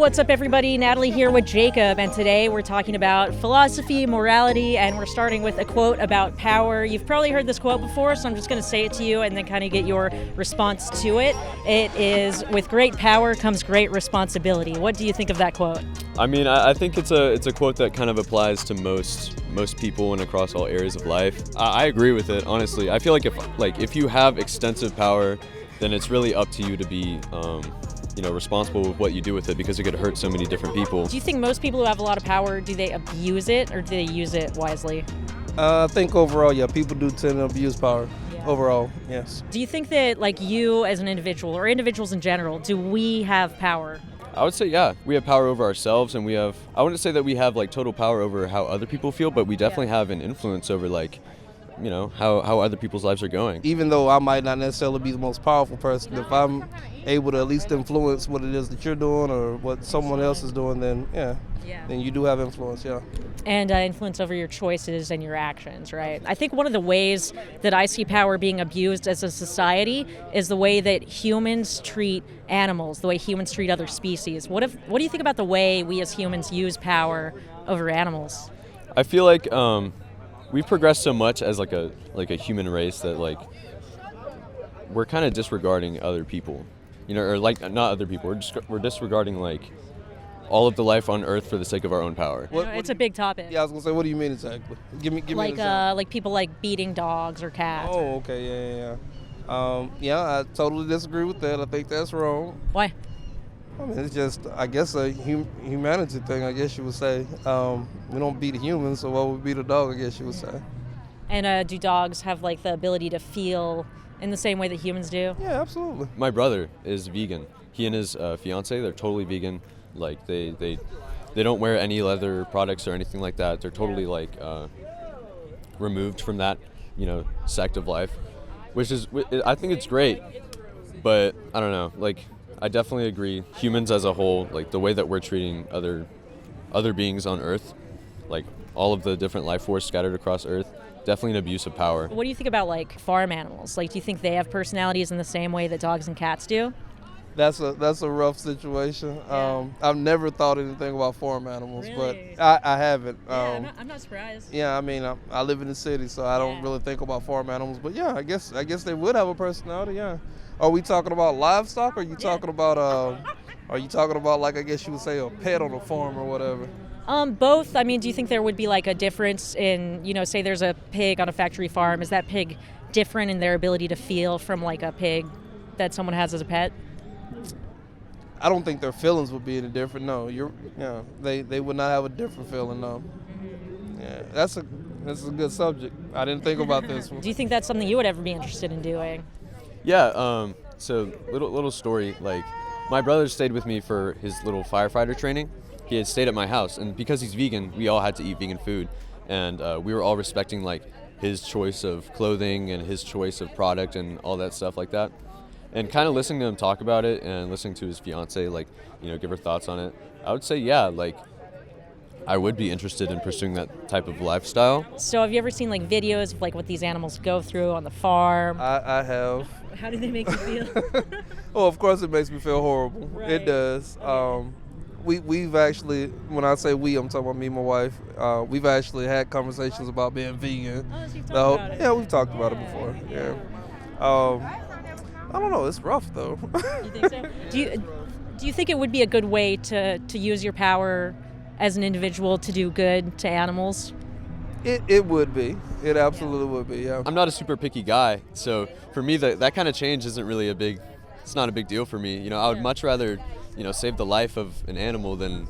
What's up, everybody? Natalie here with Jacob, and today we're talking about philosophy, morality, and we're starting with a quote about power. You've probably heard this quote before, so I'm just going to say it to you and then kind of get your response to it. It is, with great power comes great responsibility. What do you think of that quote? I mean, I think it's a quote that kind of applies to most people and across all areas of life. I agree with it, honestly. I feel like if you have extensive power, then it's really up to you to be responsible with what you do with it, because it could hurt so many different people. Do you think most people who have a lot of power, do they abuse it or do they use it wisely? I think overall, yeah, people do tend to abuse power. Yeah. Overall, yes. Do you think that, like, you as an individual or individuals in general, do we have power? I would say, yeah, we have power over ourselves, and I wouldn't say that we have like total power over how other people feel, but we definitely have an influence over how other people's lives are going. Even though I might not necessarily be the most powerful person, if I'm able to at least influence what it is that you're doing or what someone else is doing, then then you do have influence, yeah. And influence over your choices and your actions, right? I think one of the ways that I see power being abused as a society is the way that humans treat animals, the way humans treat other species. What do you think about the way we as humans use power over animals? I feel like we've progressed so much as like a human race that like we're kind of disregarding other people, or like not other people. We're disregarding like all of the life on Earth for the sake of our own power. It's a big topic. Yeah, I was gonna say, what do you mean exactly? Give me an example. Like people like beating dogs or cats. Oh, okay, yeah. I totally disagree with that. I think that's wrong. Why? I mean, it's just, I guess, a humanity thing, I guess you would say. We don't beat humans, so why would we beat a dog, I guess you would say. And do dogs have like the ability to feel in the same way that humans do? Yeah, absolutely. My brother is vegan. He and his fiance, they're totally vegan. Like they don't wear any leather products or anything like that. They're totally removed from that, sect of life, which is, I think it's great. But I don't know, like, I definitely agree. Humans as a whole, like the way that we're treating other beings on Earth, like all of the different life force scattered across Earth, definitely an abuse of power. What do you think about like farm animals? Like, do you think they have personalities in the same way that dogs and cats do? That's a rough situation. Yeah. I've never thought anything about farm animals, really? but I haven't. I'm not surprised. Yeah, I mean, I live in the city, so I don't really think about farm animals. But yeah, I guess they would have a personality. Yeah. Are we talking about livestock? Or are you talking about like, I guess you would say, a pet on a farm or whatever? Both. I mean, do you think there would be like a difference in, say there's a pig on a factory farm? Is that pig different in their ability to feel from like a pig that someone has as a pet? I don't think their feelings would be any different. No, they would not have a different feeling. No. Yeah, that's a good subject. I didn't think about this one. Do you think that's something you would ever be interested in doing? Yeah. So little story. Like, my brother stayed with me for his little firefighter training. He had stayed at my house, and because he's vegan, we all had to eat vegan food, and we were all respecting like his choice of clothing and his choice of product and all that stuff like that. And kind of listening to him talk about it and listening to his fiance, like, give her thoughts on it, I would say, yeah, like, I would be interested in pursuing that type of lifestyle. So have you ever seen like videos of like what these animals go through on the farm? I have. How do they make you feel? Well, of course it makes me feel horrible. Right. It does. We've actually, when I say we, I'm talking about me and my wife, we've actually had conversations about being vegan. Oh, so you've talked about it? Yeah, we've talked about it before. Yeah. I don't know. It's rough, though. You think so? Do you think it would be a good way to use your power as an individual to do good to animals? It would be. It absolutely would be, yeah. I'm not a super picky guy, so for me, that kind of change isn't really it's not a big deal for me. I would much rather, save the life of an animal than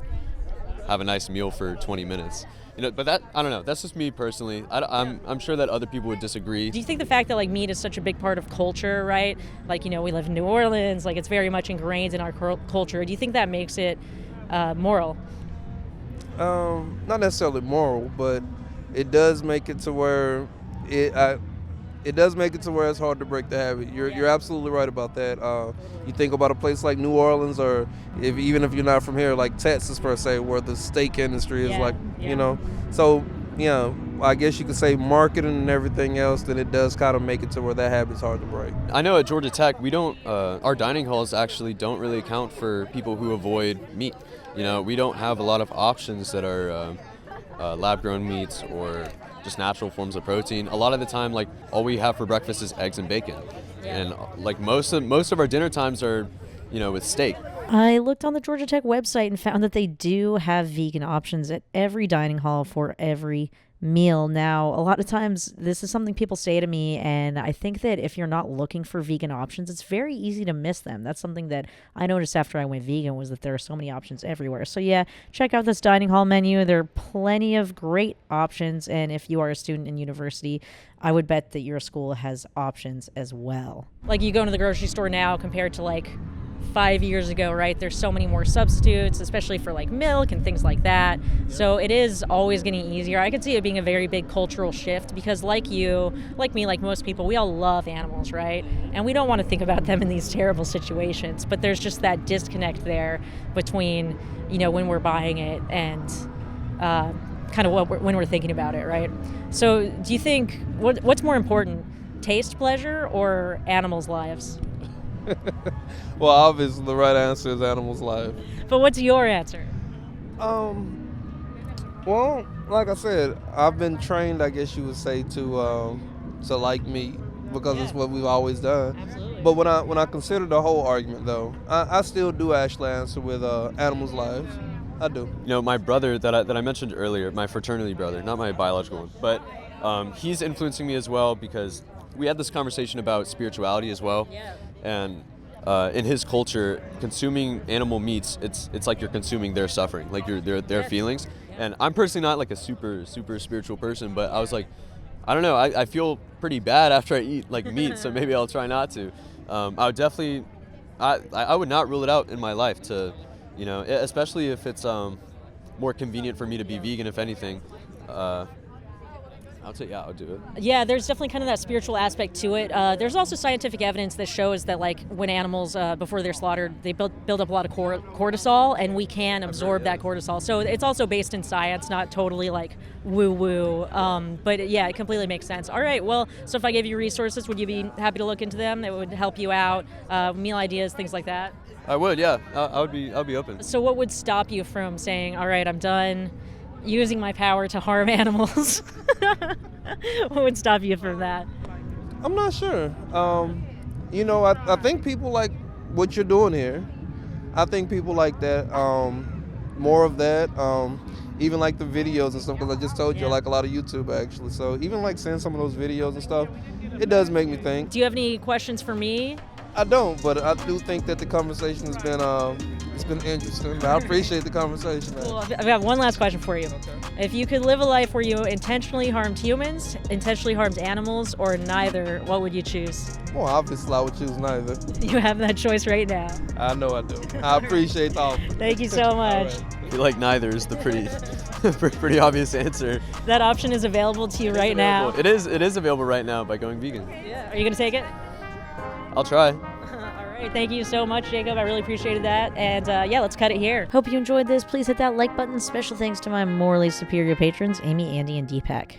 have a nice meal for 20 minutes. But that, I don't know, that's just me personally. I'm sure that other people would disagree. Do you think the fact that like meat is such a big part of culture, right? Like, we live in New Orleans, like it's very much ingrained in our culture. Do you think that makes it moral? Not necessarily moral, but it does make it to where it's hard to break the habit. You're absolutely right about that. You think about a place like New Orleans, or even if you're not from here, like Texas per se, where the steak industry is So I guess you could say, marketing and everything else, then it does kind of make it to where that habit's hard to break. I know at Georgia Tech, we don't, our dining halls actually don't really account for people who avoid meat. You know, we don't have a lot of options that are lab-grown meats or just natural forms of protein. A lot of the time, like, all we have for breakfast is eggs and bacon. And like most of our dinner times are, you know, with steak. I looked on the Georgia Tech website and found that they do have vegan options at every dining hall for every meal. Now, a lot of times this is something people say to me, and I think that if you're not looking for vegan options, it's very easy to miss them. That's something that I noticed after I went vegan, was that there are so many options everywhere. So yeah, check out this dining hall menu. There are plenty of great options, and if you are a student in university, I would bet that your school has options as well. Like, you go into the grocery store now compared to like 5 years ago, right? There's so many more substitutes, especially for like milk and things like that. So it is always getting easier. I could see it being a very big cultural shift because, like you, like me, like most people, we all love animals, right? And we don't want to think about them in these terrible situations, but there's just that disconnect there between, you know, when we're buying it and kind of when we're thinking about it, right? So do you think, what's more important, taste pleasure or animals' lives? Well, obviously the right answer is animals' life. But what's your answer? Well, like I said, I've been trained, I guess you would say, to like meat because it's what we've always done. Absolutely. But when I consider the whole argument, though, I still do actually answer with animals' lives. I do. You know, my brother that I mentioned earlier, my fraternity brother, not my biological one, but he's influencing me as well because we had this conversation about spirituality as well. Yeah. And in his culture, consuming animal meats, it's like you're consuming their suffering, like their feelings. And I'm personally not like a super spiritual person, but I was like, I don't know, I feel pretty bad after I eat like meat, so maybe I'll try not to. I would definitely, I would not rule it out in my life to, you know, especially if it's more convenient for me to be vegan, if anything. I'll say, yeah, I'll do it. Yeah, there's definitely kind of that spiritual aspect to it. There's also scientific evidence that shows that, like, when animals, before they're slaughtered, they build up a lot of cortisol, and we can absorb that cortisol. So it's also based in science, not totally, like, woo-woo. But, yeah, it completely makes sense. All right, well, so if I gave you resources, would you be happy to look into them? That would help you out, meal ideas, things like that? I would, yeah. I'll be open. So what would stop you from saying, all right, I'm done using my power to harm animals? What would stop you from that? I'm not sure. You know, I think people like what you're doing here. I think people like that, more of that. Even like the videos and stuff, because I just told you I like a lot of YouTube actually. So even like seeing some of those videos and stuff, it does make me think. Do you have any questions for me? I don't, but I do think that the conversation has been it's been interesting. I appreciate the conversation. Cool. I've got one last question for you. Okay. If you could live a life where you intentionally harmed humans, intentionally harmed animals, or neither, what would you choose? Well, obviously I would choose neither. You have that choice right now. I know I do. I appreciate the offer. Thank you so much. I feel like neither is the pretty obvious answer. That option is available to you right now. It is available right now by going vegan. Yeah. Are you going to take it? I'll try. All right. Thank you so much, Jacob. I really appreciated that. And yeah, let's cut it here. Hope you enjoyed this. Please hit that like button. Special thanks to my morally superior patrons, Amy, Andy, and Deepak.